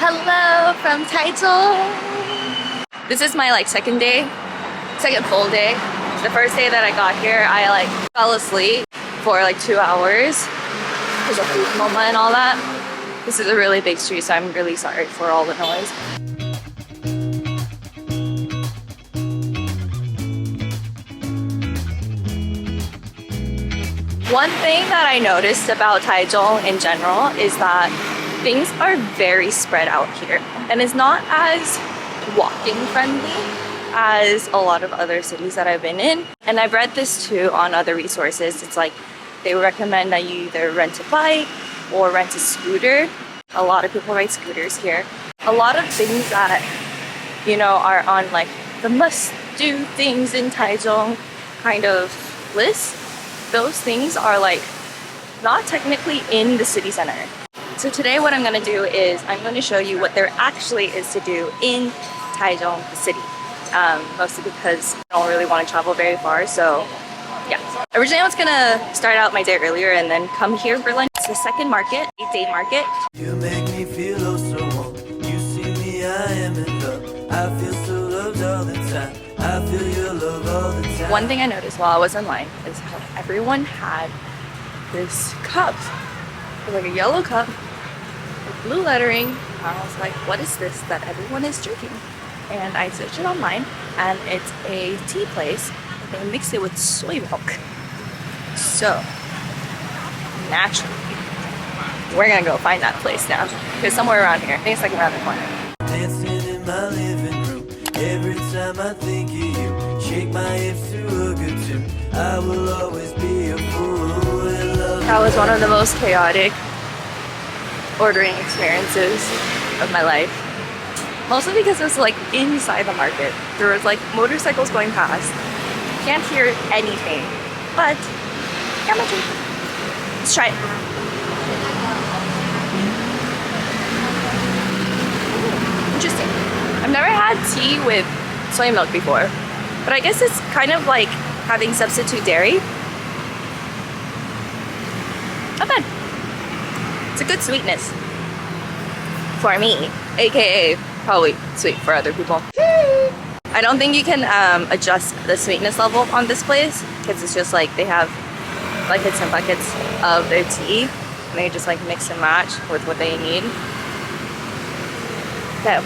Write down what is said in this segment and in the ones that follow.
Hello from Taichung. This is my second full day. The first day that I got here, I fell asleep for 2 hours because of food coma and all that. This is a really big street, so I'm really sorry for all the noise. One thing that I noticed about Taichung in general is that things are very spread out here, and it's not as walking friendly as a lot of other cities that I've been in. And I've read this too on other resources. It's they recommend that you either rent a bike or rent a scooter. A lot of people ride scooters here. A lot of things that are on the must do things in Taichung kind of list, those things are not technically in the city center. So today what I'm going to do is I'm going to show you what there actually is to do in Taichung, the city. Mostly because I don't really want to travel very far, so yeah. Originally I was going to start out my day earlier and then come here for lunch. It's the second market, 8-day market. You make me feel oh so warm. You see me, I am in love. I feel so loved all the time. I feel your love all the time. One thing I noticed while I was in line is how everyone had this cup. It was a yellow cup with blue lettering. And I was like, what is this that everyone is drinking? And I searched it online, and it's a tea place. They mix it with soy milk. So, naturally, we're gonna go find that place now. It's somewhere around here. I think it's around the corner. Dancing in my living room. Every time I think of you, shake my hips to a good tune. I will always be a fool in love. That was one of the most chaotic ordering experiences of my life. Mostly because it was inside the market. There was motorcycles going past. Can't hear anything. But yeah, I'm gonna drink. Let's try it. Interesting. I've never had tea with soy milk before, but I guess it's kind of like having substitute dairy. Not bad. It's a good sweetness for me, aka probably sweet for other people. I don't think you can adjust the sweetness level on this place because it's just they have buckets and buckets of their tea, and they just mix and match with what they need. So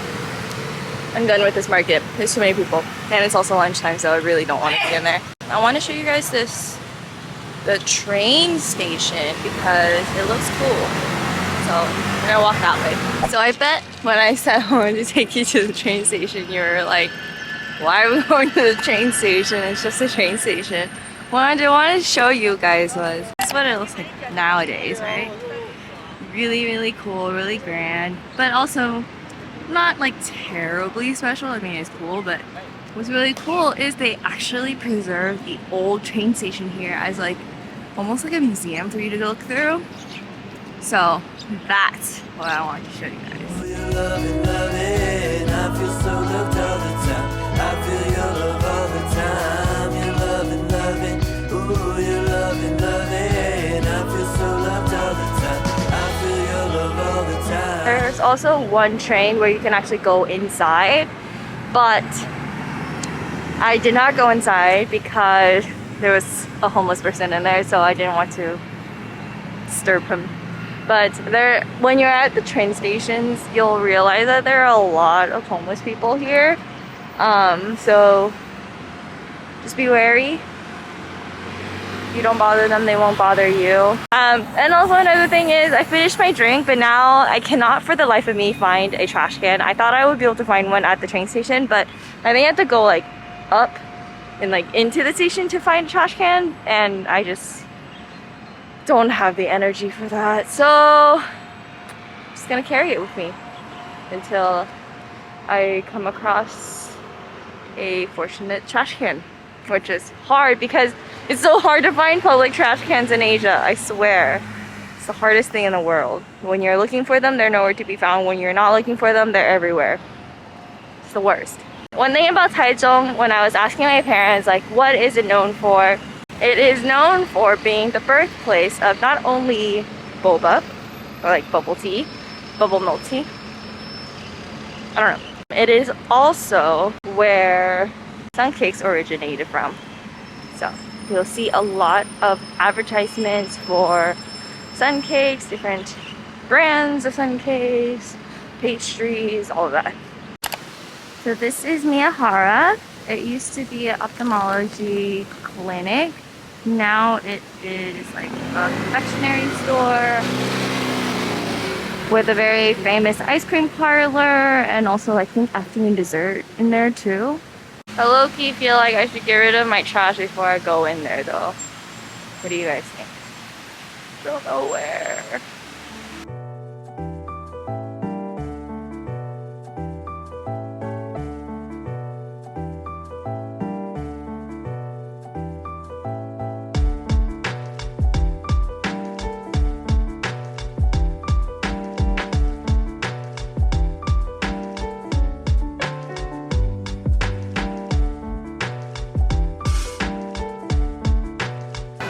I'm done with this market. There's too many people, and it's also lunchtime, so I really don't want to be in there. I want to show you guys the train station because it looks cool. So we're gonna walk that way. So I bet when I said I wanted to take you to the train station, you were like, why are we going to the train station? It's just a train station. What I wanted to show you guys was, that's what it looks like nowadays, right? Really, really cool, really grand, but also not terribly special. I mean, it's cool, but what's really cool is they actually preserve the old train station here as almost like a museum for you to look through. So that's what I wanted to show you guys. You're loving, loving. I feel so loved all the time. I feel your love all the time. You're loving, loving. Ooh, you're loving, loving. I feel so loved all the time. I feel your love all the time. There's also one train where you can actually go inside, but I did not go inside because there was a homeless person in there, so I didn't want to disturb him. But when you're at the train stations, you'll realize that there are a lot of homeless people here. So just be wary. If you don't bother them, they won't bother you. And also another thing is, I finished my drink, but now I cannot for the life of me find a trash can. I thought I would be able to find one at the train station, but I think I have to go up and into the station to find a trash can, and I just don't have the energy for that. So I'm just gonna carry it with me until I come across a fortunate trash can, which is hard because it's so hard to find public trash cans in Asia. I swear, it's the hardest thing in the world. When you're looking for them, they're nowhere to be found. When you're not looking for them, they're everywhere. It's the worst. One thing about Taichung, when I was asking my parents what is it known for, it is known for being the birthplace of not only boba, or bubble tea, bubble milk tea, I don't know. It is also where sun cakes originated from. So you'll see a lot of advertisements for sun cakes, different brands of sun cakes, pastries, all of that. So this is Miyahara. It used to be an ophthalmology clinic. Now it is like a confectionery store with a very famous ice cream parlor and also I think afternoon dessert in there too. I low-key feel like I should get rid of my trash before I go in there though. What do you guys think? Don't know where.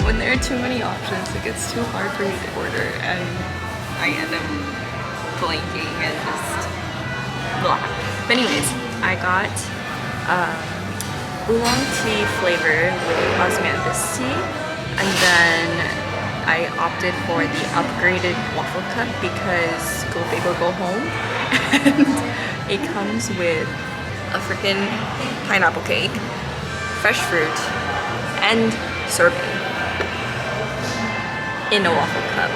When there are too many options, it gets too hard for me to order and I end up blanking and just blah. But anyways, I got oolong tea flavor with osmanthus tea, and then I opted for the upgraded waffle cup because go big or go home. And it comes with a freaking pineapple cake, fresh fruit, and sorbet in a waffle cup.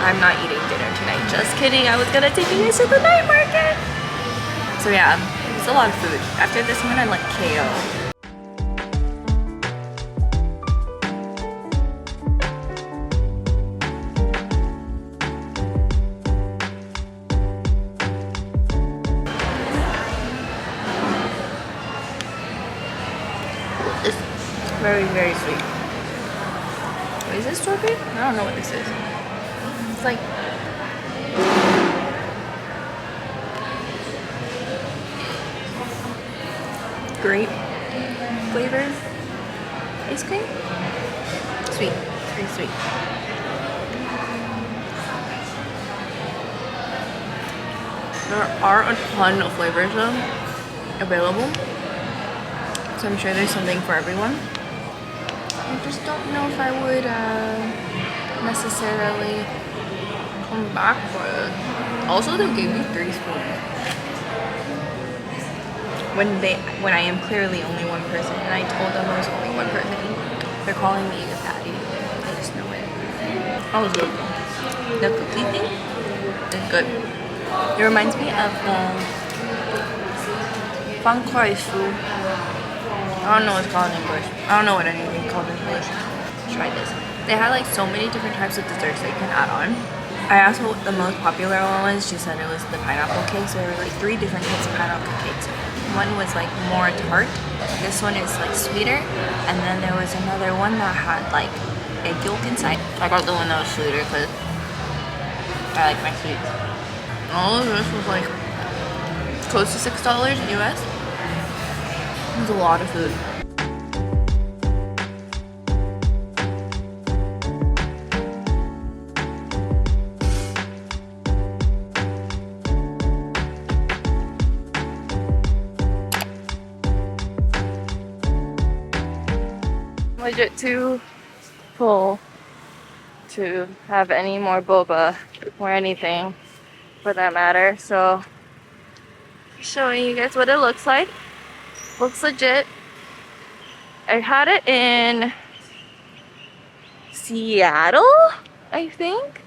I'm not eating dinner tonight. Just kidding. I was gonna take you guys to the night market. So yeah, it's a lot of food. After this, I'm gonna like KO. It's very, very sweet. Is this strawberry? I don't know what this is. It's like grape flavored ice cream. Sweet, very sweet. There are a ton of flavors though available, so I'm sure there's something for everyone. I just don't know if I would necessarily come back for it. Also, they gave me 3 spoons when I am clearly only one person, and I told them I was only one person. They're calling me a fatty. I just know it. That was good. The cookie thing is good. It reminds me of the Feng Chia. I don't know what it's called in English. I don't know what anything's called in English. Try this. They had like so many different types of desserts that you can add on. I asked what the most popular one was. She said it was the pineapple cake. So there were like 3 different types of pineapple cakes. One was like more tart. This one is like sweeter. And then there was another one that had like egg yolk inside. I got the one that was sweeter because I like my sweets. All of this was like close to $6 US. It was a lot of food. Legit too full to have any more boba or anything for that matter, so showing you guys what it looks like. Looks legit. I had it in Seattle, I think.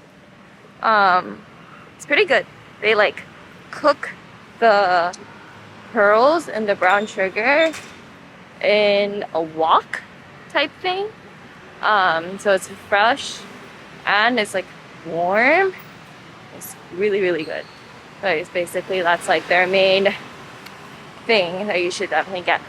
It's pretty good. They like cook the pearls and the brown sugar in a wok type thing. So it's fresh and it's like warm. It's really, really good. So it's basically that's like their main thing that you should definitely get.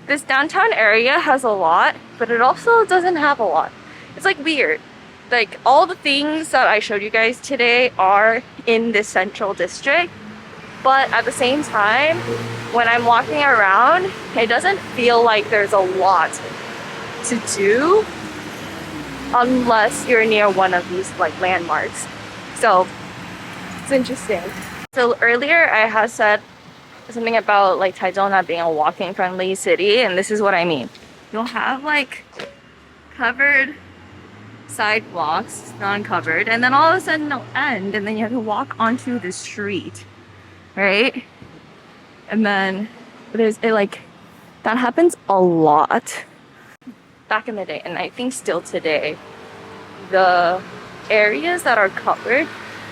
This downtown area has a lot, but it also doesn't have a lot. It's like weird. Like all the things that I showed you guys today are in this central district, but at the same time, when I'm walking around, it doesn't feel like there's a lot to do unless you're near one of these like landmarks. So It's interesting. So earlier I had said something about like Taichung not being a walking friendly city, and this is what I mean. You'll have like covered sidewalks, non-covered, and then all of a sudden they'll end and then you have to walk onto the street, right? And then there's it like that happens a lot back in the day, and I think still today. The areas that are covered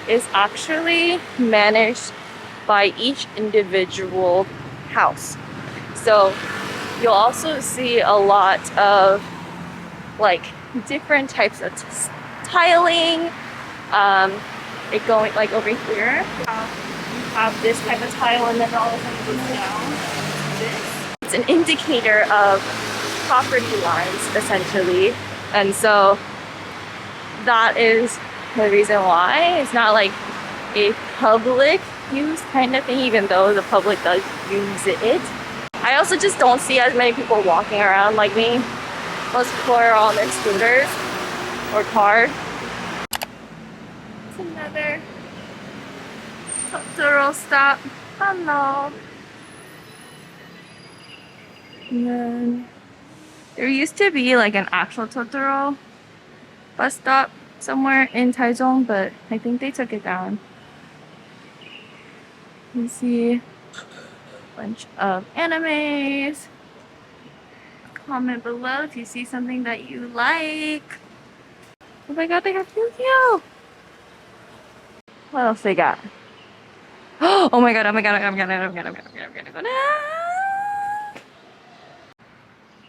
is actually managed by each individual house. So you'll also see a lot of like different types of tiling. It going like over here. You have this type of tile, and then all of a sudden it goes down. This. It's an indicator of property lines, essentially, and so that is the reason why it's not like a public use kind of thing, even though the public does use it. I also just don't see as many people walking around like me. Most people are on their scooters or cars. It's another Totoro stop. Hello. And then there used to be like an actual Totoro bus stop somewhere in Taichung, but I think they took it down. You see a bunch of animes. Comment below if you see something that you like. Oh my god, they have Yu-Gi-Oh! What else they got? Oh my god, oh my god, I'm gonna go now.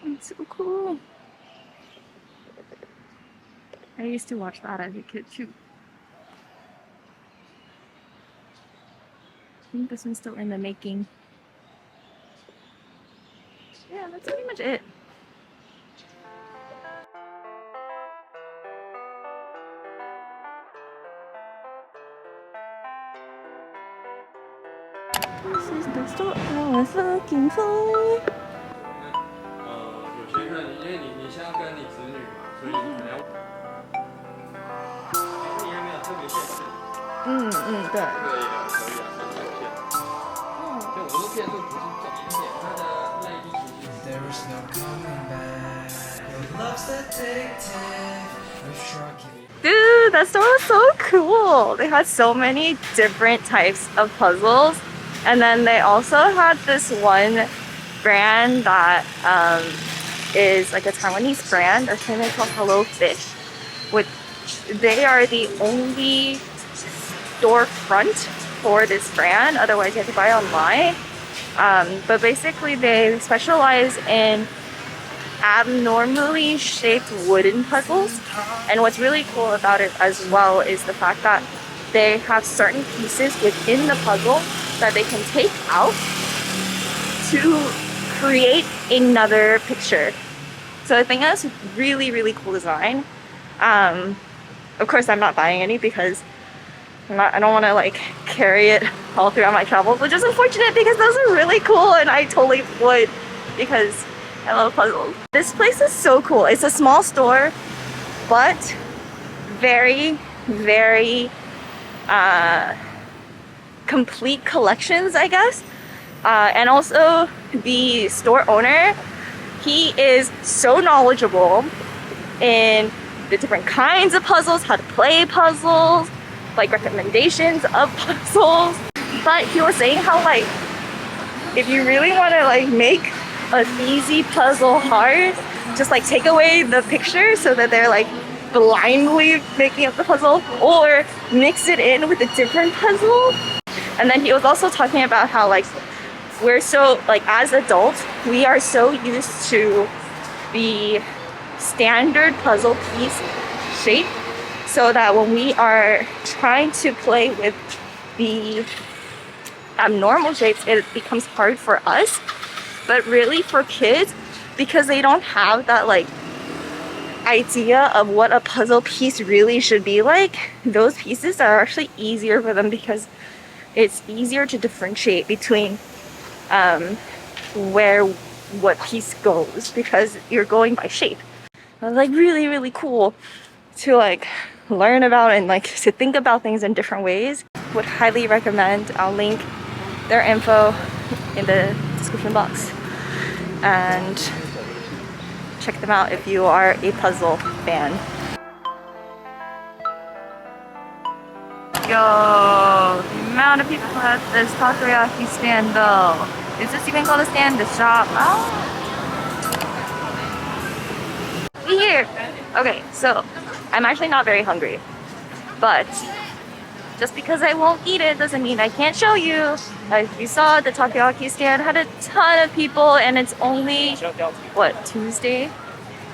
It's so cool. I used to watch that as a kid too. I think this one's still in the making. Yeah, that's pretty much it. This is the store I was looking for. 有些人因为你现在跟你子女嘛，所以你可能要，其实你还没有特别限制。对。这个也可以啊，三角片。就我说片数不是重点，它的内力其实。There is no coming back. Your love's addictive. We've struck it. Dude, that store was so cool. They had so many different types of puzzles. And then they also had this one brand that is like a Taiwanese brand, or something called Hello Fish, which they are the only storefront for this brand. Otherwise, you have to buy online. But basically, they specialize in abnormally shaped wooden puzzles. And what's really cool about it as well is the fact that they have certain pieces within the puzzle that they can take out to create another picture. So I think that's really, really cool design. Of course, I'm not buying any because I don't want to like carry it all throughout my travels, which is unfortunate because those are really cool and I totally would because I love puzzles. This place is so cool. It's a small store, but very, very complete collections, I guess. And also the store owner, he is so knowledgeable in the different kinds of puzzles, how to play puzzles, like recommendations of puzzles. But he was saying how like if you really want to like make an easy puzzle hard, just like take away the picture so that they're like blindly making up the puzzle, or mix it in with a different puzzle. And then he was also talking about how like we're so like as adults we are so used to the standard puzzle piece shape, so that when we are trying to play with the abnormal shapes it becomes hard for us. But really for kids, because they don't have that like idea of what a puzzle piece really should be like, those pieces are actually easier for them because it's easier to differentiate between where what piece goes, because you're going by shape. It's like really, really cool to like learn about and like to think about things in different ways. would highly recommend. I'll link their info in the description box. And check them out if you are a puzzle fan. Yo, the amount of people at this takoyaki stand though. Is this even called a stand? The shop? Oh. We here. Okay, so I'm actually not very hungry, but just because I won't eat it doesn't mean I can't show you. As you saw, the takoyaki stand had a ton of people, and it's only, what, Tuesday?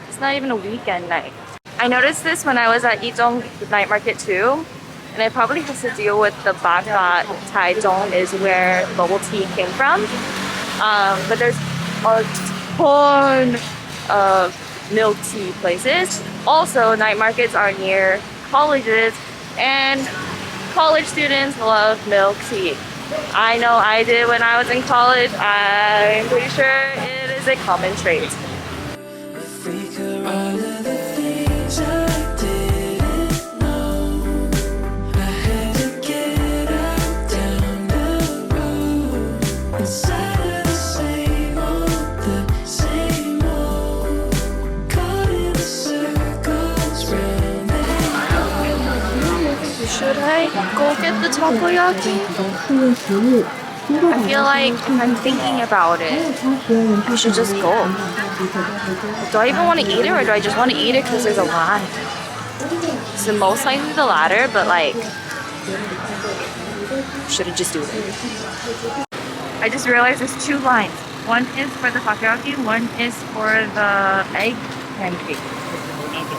It's not even a weekend night. I noticed this when I was at Taichung Night Market too, and it probably has to deal with the fact that Taichung is where bubble tea came from. But there's a ton of milk tea places. Also, night markets are near colleges, and college students love milk tea. I know I did when I was in college. I'm pretty sure it is a common trait. Should I go get the takoyaki? I feel like if I'm thinking about it, I should just go. Do I even want to eat it, or do I just want to eat it because there's a line? So most likely the latter, but like, should I just do it? I just realized there's two lines. One is for the takoyaki, one is for the egg pancake.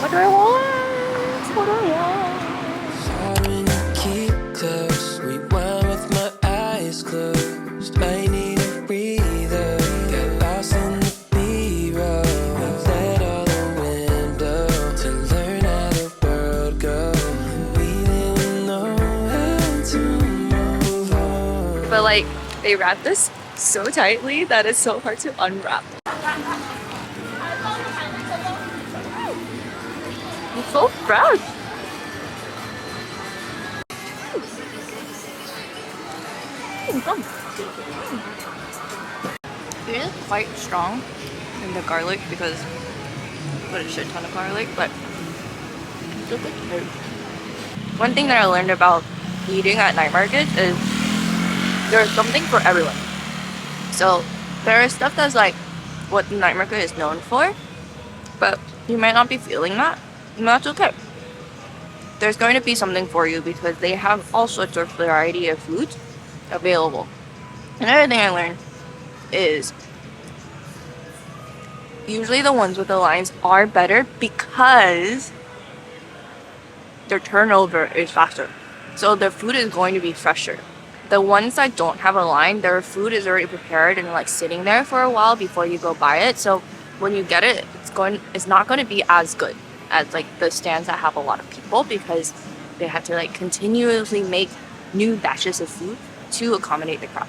What do I want? What do I want? Rewind with my eyes closed. I need a breather. Got lost in the B-roll. Let all the window to learn how the world goes. We didn't know how to move on. But like, they wrap this so tightly that it's so hard to unwrap. It's so fresh. It is quite strong in the garlic because I put a shit ton of garlic, but it's a good taste. One thing that I learned about eating at night markets is there's something for everyone. So there is stuff that's like what the night market is known for, but you might not be feeling that, and that's okay. There's going to be something for you because they have all sorts of variety of foods available. Another thing I learned is usually the ones with the lines are better because their turnover is faster. So their food is going to be fresher. The ones that don't have a line, their food is already prepared and like sitting there for a while before you go buy it. So when you get it, it's not going to be as good as like the stands that have a lot of people because they have to like continuously make new batches of food to accommodate the crowd.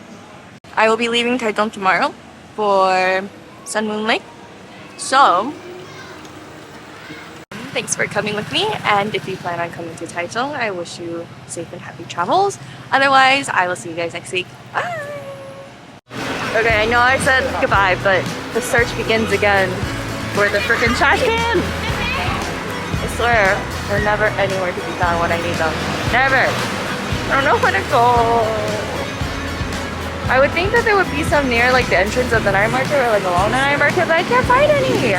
I will be leaving Taichung tomorrow for Sun Moon Lake. So thanks for coming with me, and if you plan on coming to Taichung, I wish you safe and happy travels. Otherwise, I will see you guys next week. Bye! Okay, I know I said goodbye, but the search begins again for the freaking trash can! I swear, they're never anywhere to be found when I need them. Never! I don't know where to go. I would think that there would be some near like the entrance of the night market or like along the night market, but I can't find any.